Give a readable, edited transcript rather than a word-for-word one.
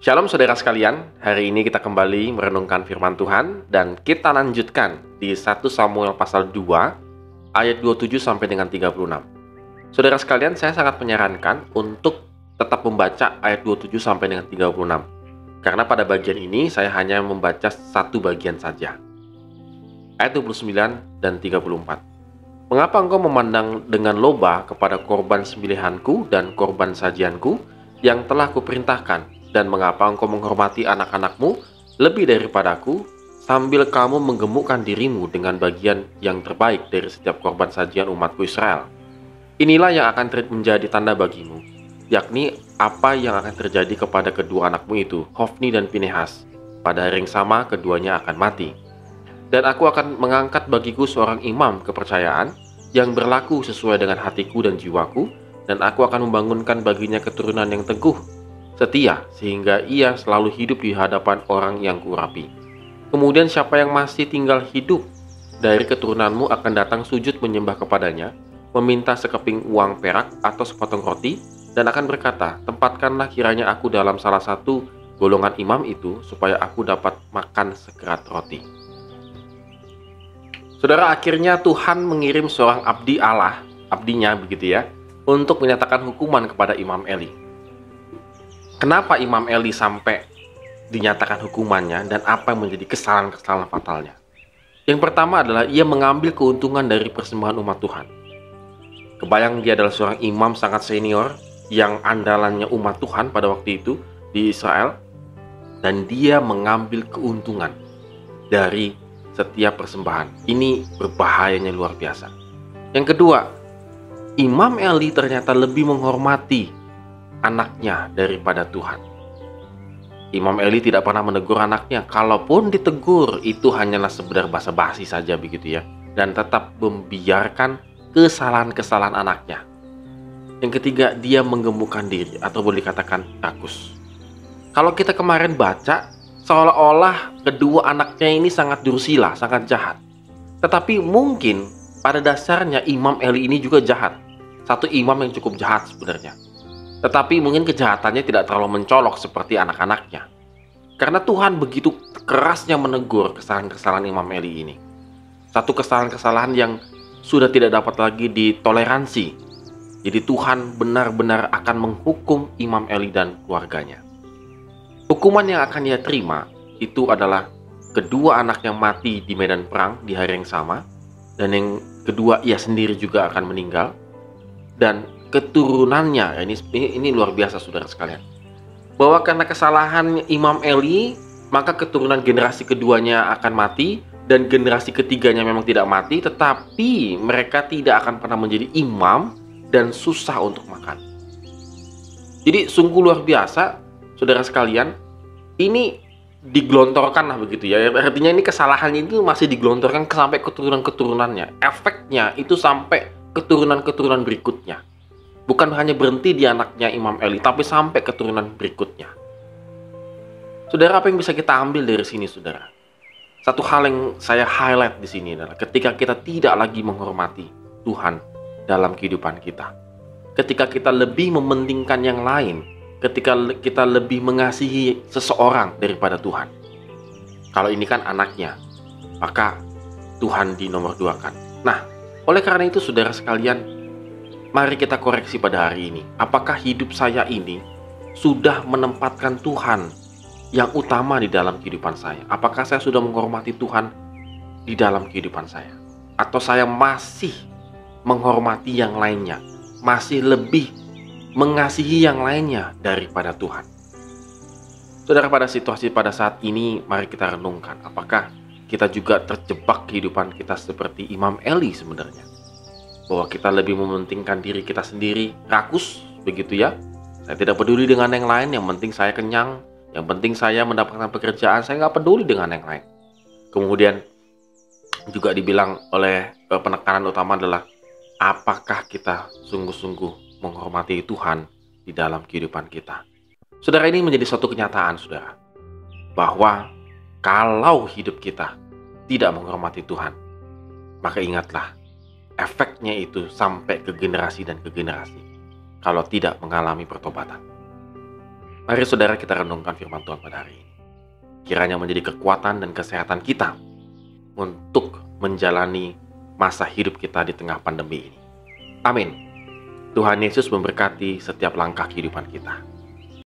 Shalom saudara sekalian, hari ini kita kembali merenungkan firman Tuhan dan kita lanjutkan di 1 Samuel pasal 2 ayat 27 sampai dengan 36. Saudara sekalian, saya sangat menyarankan untuk tetap membaca ayat 27 sampai dengan 36. Karena pada bagian ini saya hanya membaca satu bagian saja. Ayat 29 dan 34. Mengapa engkau memandang dengan loba kepada korban sembelihanku dan korban sajianku yang telah kuperintahkan? Dan mengapa engkau menghormati anak-anakmu lebih daripadaku, sambil kamu menggemukkan dirimu dengan bagian yang terbaik dari setiap korban sajian umatku Israel? Inilah yang akan menjadi tanda bagimu, yakni apa yang akan terjadi kepada kedua anakmu itu, Hofni dan Pinehas. Pada hari yang sama keduanya akan mati. Dan aku akan mengangkat bagiku seorang imam kepercayaan yang berlaku sesuai dengan hatiku dan jiwaku, dan aku akan membangunkan baginya keturunan yang teguh, setia, sehingga ia selalu hidup di hadapan orang yang kuurapi. Kemudian siapa yang masih tinggal hidup dari keturunanmu akan datang sujud menyembah kepadanya, meminta sekeping uang perak atau sepotong roti, dan akan berkata, tempatkanlah kiranya aku dalam salah satu golongan imam itu, supaya aku dapat makan sekerat roti. Saudara, akhirnya Tuhan mengirim seorang abdi Allah, abdinya begitu ya, untuk menyatakan hukuman kepada Imam Eli. Kenapa Imam Eli sampai dinyatakan hukumannya dan apa yang menjadi kesalahan-kesalahan fatalnya? Yang pertama adalah ia mengambil keuntungan dari persembahan umat Tuhan. Kebayang dia adalah seorang imam sangat senior yang andalannya umat Tuhan pada waktu itu di Israel, dan dia mengambil keuntungan dari setiap persembahan. Ini berbahayanya luar biasa. Yang kedua, Imam Eli ternyata lebih menghormati anaknya daripada Tuhan. Imam Eli tidak pernah menegur anaknya. Kalaupun ditegur, itu hanyalah sekedar basa-basi saja begitu ya, dan tetap membiarkan kesalahan-kesalahan anaknya. Yang ketiga, dia menggemukkan diri atau boleh dikatakan rakus. Kalau kita kemarin baca, seolah-olah kedua anaknya ini sangat dursila, sangat jahat. Tetapi mungkin pada dasarnya Imam Eli ini juga jahat. Satu imam yang cukup jahat sebenarnya. Tetapi mungkin kejahatannya tidak terlalu mencolok seperti anak-anaknya. Karena Tuhan begitu kerasnya menegur kesalahan-kesalahan Imam Eli ini. Satu kesalahan-kesalahan yang sudah tidak dapat lagi ditoleransi. Jadi Tuhan benar-benar akan menghukum Imam Eli dan keluarganya. Hukuman yang akan ia terima itu adalah kedua anak yang mati di medan perang di hari yang sama. Dan yang kedua, ia sendiri juga akan meninggal. Dan keturunannya, ini luar biasa saudara sekalian, bahwa karena kesalahan Imam Eli, maka keturunan generasi keduanya akan mati, dan generasi ketiganya memang tidak mati, tetapi mereka tidak akan pernah menjadi imam dan susah untuk makan. Jadi sungguh luar biasa saudara sekalian, ini digelontorkan lah begitu ya, artinya ini kesalahannya itu masih digelontorkan sampai keturunan-keturunannya, efeknya itu sampai keturunan-keturunan berikutnya. Bukan hanya berhenti di anaknya Imam Eli, tapi sampai keturunan berikutnya. Saudara, apa yang bisa kita ambil dari sini, saudara? Satu hal yang saya highlight di sini adalah ketika kita tidak lagi menghormati Tuhan dalam kehidupan kita. Ketika kita lebih mementingkan yang lain, ketika kita lebih mengasihi seseorang daripada Tuhan. Kalau ini kan anaknya, maka Tuhan dinomorduakan. Nah, oleh karena itu saudara sekalian, mari kita koreksi pada hari ini. Apakah hidup saya ini sudah menempatkan Tuhan yang utama di dalam kehidupan saya? Apakah saya sudah menghormati Tuhan di dalam kehidupan saya? Atau saya masih menghormati yang lainnya? Masih lebih mengasihi yang lainnya daripada Tuhan? Saudara, pada situasi pada saat ini, mari kita renungkan. Apakah kita juga terjebak kehidupan kita seperti Imam Eli sebenarnya? Bahwa kita lebih mementingkan diri kita sendiri, rakus, begitu ya. Saya tidak peduli dengan yang lain, yang penting saya kenyang, yang penting saya mendapatkan pekerjaan, saya nggak peduli dengan yang lain. Kemudian juga dibilang oleh penekanan utama adalah, apakah kita sungguh-sungguh menghormati Tuhan di dalam kehidupan kita? Saudara, ini menjadi suatu kenyataan, saudara, bahwa kalau hidup kita tidak menghormati Tuhan, maka ingatlah, efeknya itu sampai ke generasi dan ke generasi kalau tidak mengalami pertobatan. Mari saudara kita renungkan firman Tuhan pada hari ini. Kiranya menjadi kekuatan dan kesehatan kita untuk menjalani masa hidup kita di tengah pandemi ini. Amin. Tuhan Yesus memberkati setiap langkah kehidupan kita.